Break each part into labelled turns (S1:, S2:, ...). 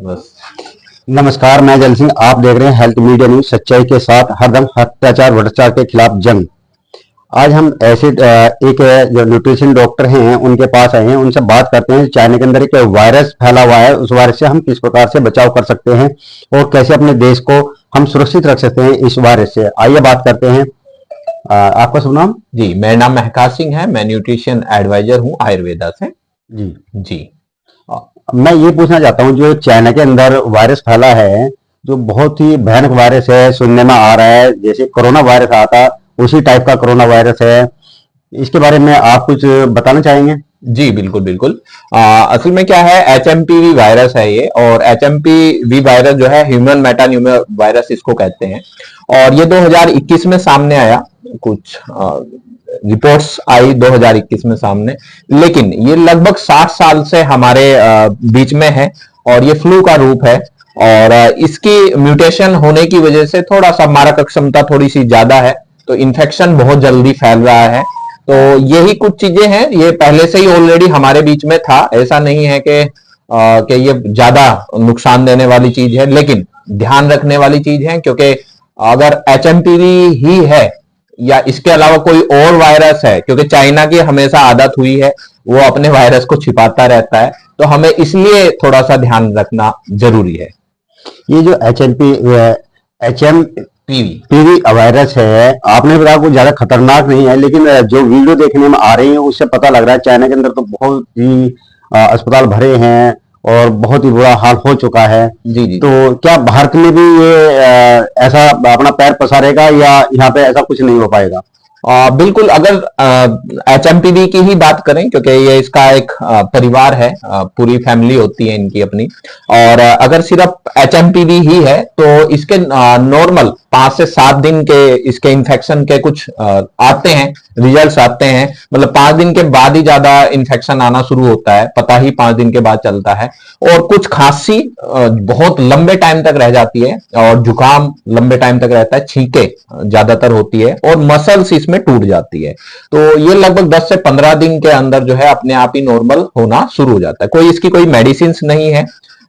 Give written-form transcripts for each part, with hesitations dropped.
S1: बस।
S2: नमस्कार, मैं जल सिंह। आप देख रहे हैं हेल्थ मीडिया न्यूज, सच्चाई के साथ हरदम, अत्याचार भ्रष्टाचार के खिलाफ जंग। आज हम ऐसे एक जो न्यूट्रिशन डॉक्टर हैं उनके पास आए हैं, उनसे बात करते हैं। चाइना के अंदर एक वायरस फैला हुआ है, उस वायरस से हम किस प्रकार से बचाव कर सकते हैं और कैसे अपने देश को हम सुरक्षित रख सकते हैं इस वायरस से। आइए बात करते हैं। आपका शुभ नाम?
S1: जी, मेरा नाम महका सिंह है। मैं न्यूट्रिशन एडवाइजर हूँ आयुर्वेदा से।
S2: जी
S1: जी।
S2: मैं ये पूछना चाहता हूँ, जो चाइना के अंदर वायरस फैला है, जो बहुत ही भयानक वायरस है, सुनने में आ रहा है जैसे कोरोना वायरस आता उसी टाइप का कोरोना वायरस है। इसके बारे में आप कुछ बताना चाहेंगे?
S1: जी बिल्कुल बिल्कुल। असल में क्या है, एचएमपीवी वायरस है ये, और एचएमपीवी वायरस जो है ह्यूमन मेटान्यूमो वायरस इसको कहते हैं। और ये 2021 में सामने आया, कुछ रिपोर्ट्स आई 2021 में सामने, लेकिन ये लगभग 60 साल से हमारे बीच में है और ये फ्लू का रूप है। और इसकी म्यूटेशन होने की वजह से थोड़ा सा मारक क्षमता थोड़ी सी ज्यादा है, तो इन्फेक्शन बहुत जल्दी फैल रहा है। तो यही कुछ चीजें हैं, ये पहले से ही ऑलरेडी हमारे बीच में था, ऐसा नहीं है कि ये ज्यादा नुकसान देने वाली चीज है, लेकिन ध्यान रखने वाली चीज है, क्योंकि अगर एचएमपीवी ही है या इसके अलावा कोई और वायरस है, क्योंकि चाइना की हमेशा आदत हुई है वो अपने वायरस को छिपाता रहता है, तो हमें इसलिए थोड़ा सा ध्यान रखना जरूरी है।
S2: ये जो एचएमपीवी वायरस है, आपने बताया कुछ ज्यादा खतरनाक नहीं है, लेकिन जो वीडियो देखने में आ रही है उससे पता लग रहा है चाइना के अंदर तो बहुत ही अस्पताल भरे हैं और बहुत ही बुरा हाल हो चुका है।
S1: जी जी।
S2: तो क्या भारत में भी ये ऐसा अपना पैर पसारेगा या यहाँ पे ऐसा कुछ नहीं हो पाएगा?
S1: बिल्कुल। अगर एचएमपीवी की ही बात करें, क्योंकि ये इसका एक परिवार है, पूरी फैमिली होती है इनकी अपनी, और अगर सिर्फ एचएमपीवी ही है तो इसके नॉर्मल 5 से 7 दिन के इसके इन्फेक्शन के कुछ आते हैं, रिजल्ट्स आते हैं। मतलब 5 दिन के बाद ही ज्यादा इन्फेक्शन आना शुरू होता है, पता ही 5 दिन के बाद चलता है। और कुछ खांसी बहुत लंबे टाइम तक रह जाती है, और जुकाम लंबे टाइम तक रहता है, छींके ज्यादातर होती है, और मसल्स इसमें टूट जाती है। तो ये लगभग 10 से 15 दिन के अंदर जो है अपने आप ही नॉर्मल होना शुरू हो जाता है। कोई इसकी कोई मेडिसिन नहीं है,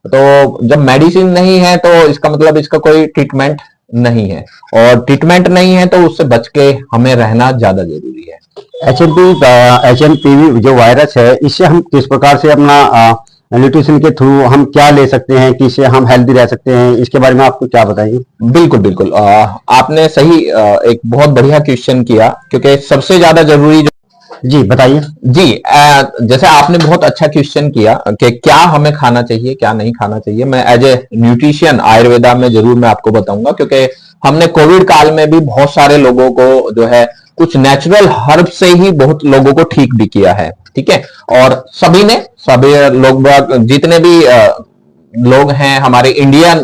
S1: तो जब मेडिसिन नहीं है तो इसका मतलब इसका कोई ट्रीटमेंट नहीं है, और ट्रीटमेंट नहीं है तो उससे बच के हमें रहना ज्यादा जरूरी है।
S2: एचएमपीवी जो वायरस है, इससे हम किस प्रकार से अपना न्यूट्रिशन के थ्रू हम क्या ले सकते हैं कि इससे हम हेल्दी रह सकते हैं, इसके बारे में आपको क्या बताएंगे?
S1: बिल्कुल बिल्कुल। आपने सही एक बहुत बढ़िया क्वेश्चन किया, क्योंकि सबसे ज्यादा जरूरी
S2: जी बताइए।
S1: जी, जैसे आपने बहुत अच्छा क्वेश्चन किया कि क्या हमें खाना चाहिए क्या नहीं खाना चाहिए। मैं एज ए न्यूट्रिशियन आयुर्वेदा में जरूर मैं आपको बताऊंगा, क्योंकि हमने कोविड काल में भी बहुत सारे लोगों को जो है कुछ नेचुरल हर्ब से ही बहुत लोगों को ठीक भी किया है। ठीक है, और सभी लोग जितने भी लोग हैं हमारे इंडियन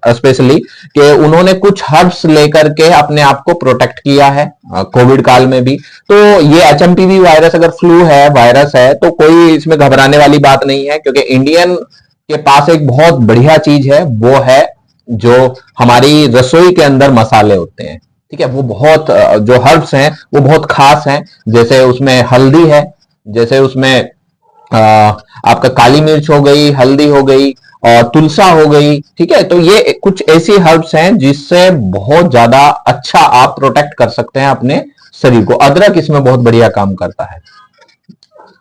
S1: स्पेशली, कि उन्होंने कुछ हर्ब्स लेकर के अपने आप को प्रोटेक्ट किया है कोविड काल में भी। तो ये एचएमपीवी वायरस अगर फ्लू है, वायरस है, तो कोई इसमें घबराने वाली बात नहीं है, क्योंकि इंडियन के पास एक बहुत बढ़िया चीज है, वो है जो हमारी रसोई के अंदर मसाले होते हैं। ठीक है, वो बहुत जो हर्ब्स हैं वो बहुत खास हैं। जैसे उसमें हल्दी है, जैसे उसमें आपका काली मिर्च हो गई, हल्दी हो गई, और तुलसा हो गई। ठीक है, तो ये कुछ ऐसी हर्ब्स हैं जिससे बहुत ज्यादा अच्छा आप प्रोटेक्ट कर सकते हैं अपने शरीर को। अदरक इसमें बहुत बढ़िया काम करता है।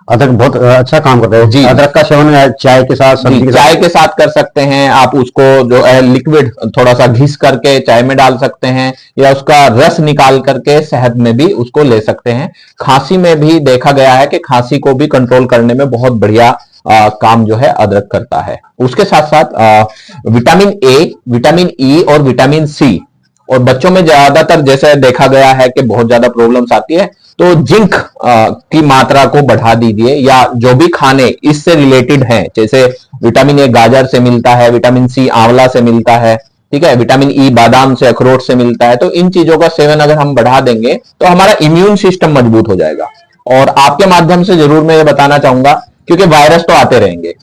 S2: अदरक बहुत अच्छा काम करता है जी। अदरक का सेवन चाय के साथ,
S1: चाय के साथ कर सकते हैं आप। उसको जो है लिक्विड थोड़ा सा घिस करके चाय में डाल सकते हैं, या उसका रस निकाल करके शहद में भी उसको ले सकते हैं। खांसी में भी देखा गया है कि खांसी को भी कंट्रोल करने में बहुत बढ़िया काम जो है अदरक करता है। उसके साथ साथ विटामिन ए, विटामिन ई और विटामिन सी, और बच्चों में ज्यादातर जैसे देखा गया है कि बहुत ज्यादा प्रॉब्लम्स आती है, तो जिंक की मात्रा को बढ़ा दीजिए, या जो भी खाने इससे रिलेटेड हैं, जैसे विटामिन ए गाजर से मिलता है, विटामिन सी आंवला से मिलता है, ठीक है, विटामिन ई बादाम से, अखरोट से मिलता है। तो इन चीजों का सेवन अगर हम बढ़ा देंगे तो हमारा इम्यून सिस्टम मजबूत हो जाएगा। और आपके माध्यम से जरूर मैं ये बताना चाहूंगा, क्योंकि वायरस तो आते रहेंगे,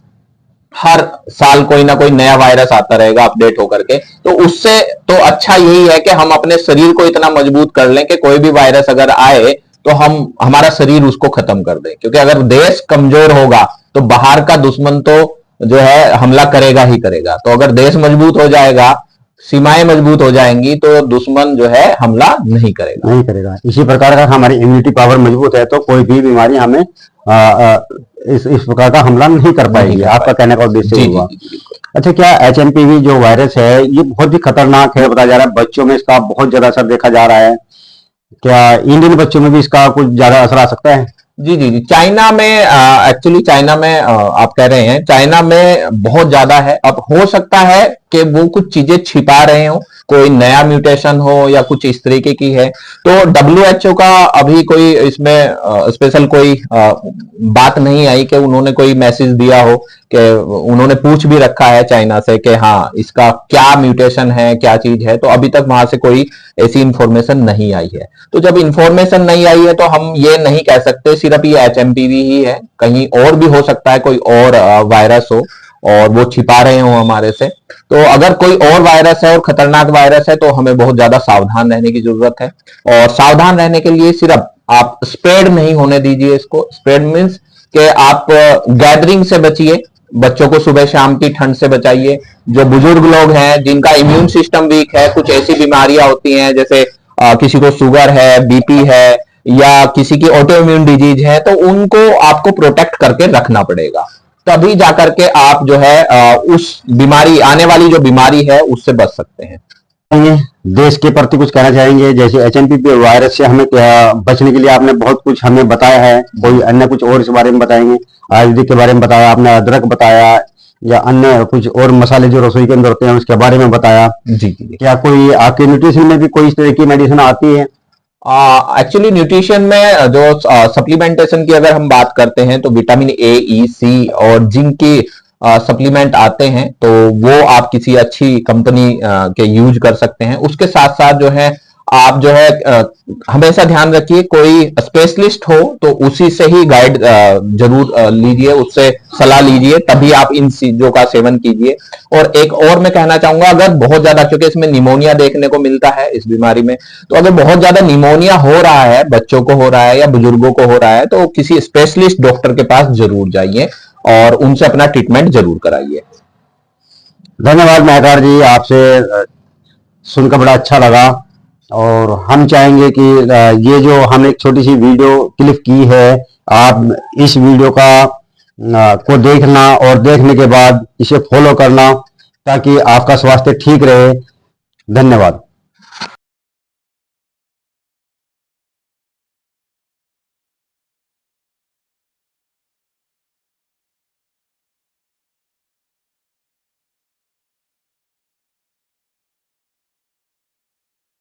S1: हर साल कोई ना कोई नया वायरस आता रहेगा अपडेट होकर के, तो उससे तो अच्छा यही है कि हम अपने शरीर को इतना मजबूत कर लें कि कोई भी वायरस अगर आए तो हमारा शरीर उसको खत्म कर दे। क्योंकि अगर देश कमजोर होगा तो बाहर का दुश्मन तो जो है हमला करेगा ही करेगा। तो अगर देश मजबूत हो जाएगा, सीमाएं मजबूत हो जाएंगी, तो दुश्मन जो है हमला नहीं करेगा।
S2: इसी प्रकार का हमारी इम्यूनिटी पावर मजबूत है तो कोई भी बीमारी हमें इस प्रकार का हमला नहीं कर पाएगी। आपका कहने का उद्देश्य हुआ। अच्छा, क्या HMPV जो वायरस है ये बहुत ही खतरनाक है बताया जा रहा है, बच्चों में इसका बहुत ज्यादा असर देखा जा रहा है, क्या इंडियन बच्चों में भी इसका कुछ ज्यादा असर आ सकता है?
S1: जी जी जी, चाइना में एक्चुअली चाइना में आप कह रहे हैं चाइना में बहुत ज्यादा है। अब हो सकता है कि वो कुछ चीजें छिपा रहे हो, कोई नया म्यूटेशन हो या कुछ इस तरीके की है। तो WHO का अभी कोई इसमें स्पेशल कोई बात नहीं आई कि उन्होंने कोई मैसेज दिया हो, कि उन्होंने पूछ भी रखा है चाइना से कि हाँ इसका क्या म्यूटेशन है, क्या चीज है। तो अभी तक वहां से कोई ऐसी इंफॉर्मेशन नहीं आई है। तो जब इंफॉर्मेशन नहीं आई है तो हम ये नहीं कह सकते सिर्फ ये HMPV ही है, कहीं और भी हो सकता है कोई और वायरस हो और वो छिपा रहे हो हमारे से। तो अगर कोई और वायरस है और खतरनाक वायरस है तो हमें बहुत ज्यादा सावधान रहने की जरूरत है। और सावधान रहने के लिए सिर्फ आप स्प्रेड नहीं होने दीजिए इसको। स्प्रेड मीन्स कि आप गैदरिंग से बचिए, बच्चों को सुबह शाम की ठंड से बचाइए। जो बुजुर्ग लोग हैं जिनका इम्यून सिस्टम वीक है, कुछ ऐसी बीमारियां होती हैं जैसे किसी को शुगर है, BP है या किसी की ऑटो इम्यून डिजीज है, तो उनको आपको प्रोटेक्ट करके रखना पड़ेगा, तभी जाकर के आप जो है उस बीमारी, आने वाली जो बीमारी है उससे बच सकते हैं।
S2: देश के प्रति कुछ कहना चाहेंगे? जैसे HMPV वायरस से हमें बचने के लिए आपने बहुत कुछ हमें बताया है, कोई अन्य कुछ और इस बारे में बताएंगे? आयुर्वेदिक के बारे में बताया आपने, अदरक बताया, या अन्य कुछ और मसाले जो रसोई के अंदर होते हैं उसके बारे में बताया।
S1: जी।
S2: क्या कोई आपके न्यूट्रिशन में भी कोई इस तरह की मेडिसिन आती है?
S1: एक्चुअली न्यूट्रिशन में जो सप्लीमेंटेशन की अगर हम बात करते हैं तो विटामिन A, E, C और जिंक की सप्लीमेंट आते हैं, तो वो आप किसी अच्छी कंपनी के यूज कर सकते हैं। उसके साथ साथ जो है आप जो है हमेशा ध्यान रखिए कोई स्पेशलिस्ट हो तो उसी से ही गाइड जरूर लीजिए, उससे सलाह लीजिए, तभी आप इन चीजों का सेवन कीजिए। और एक और मैं कहना चाहूंगा, अगर बहुत ज्यादा, क्योंकि इसमें निमोनिया देखने को मिलता है इस बीमारी में, तो अगर बहुत ज्यादा निमोनिया हो रहा है, बच्चों को हो रहा है या बुजुर्गों को हो रहा है, तो किसी स्पेशलिस्ट डॉक्टर के पास जरूर जाइए और उनसे अपना ट्रीटमेंट जरूर कराइए।
S2: धन्यवाद महकार जी, आपसे सुनकर बड़ा अच्छा लगा। और हम चाहेंगे कि ये जो हम एक छोटी सी वीडियो क्लिप की है, आप इस वीडियो को देखना और देखने के बाद इसे फॉलो करना ताकि आपका स्वास्थ्य ठीक रहे। धन्यवाद।